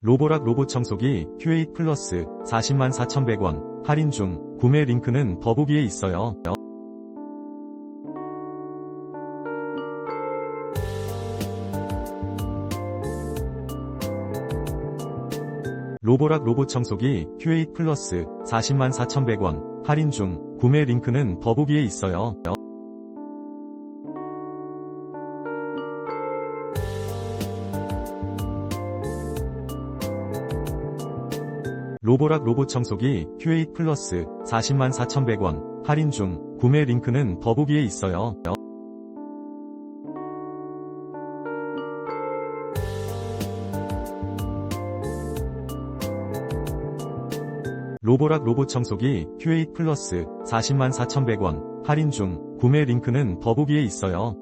로보락 로봇청소기 q8 플러스 404,100원 할인 중. 구매 링크는 더보기에 있어요. 로보락 로봇청소기 q8 플러스 404,100원 할인 중. 구매 링크는 더보기에 있어요. 로보락 로봇청소기 q8 플러스 404,100원 할인 중. 구매 링크는 더보기에 있어요. 로보락 로봇청소기 q8 플러스 404,100원 할인 중. 구매 링크는 더보기에 있어요.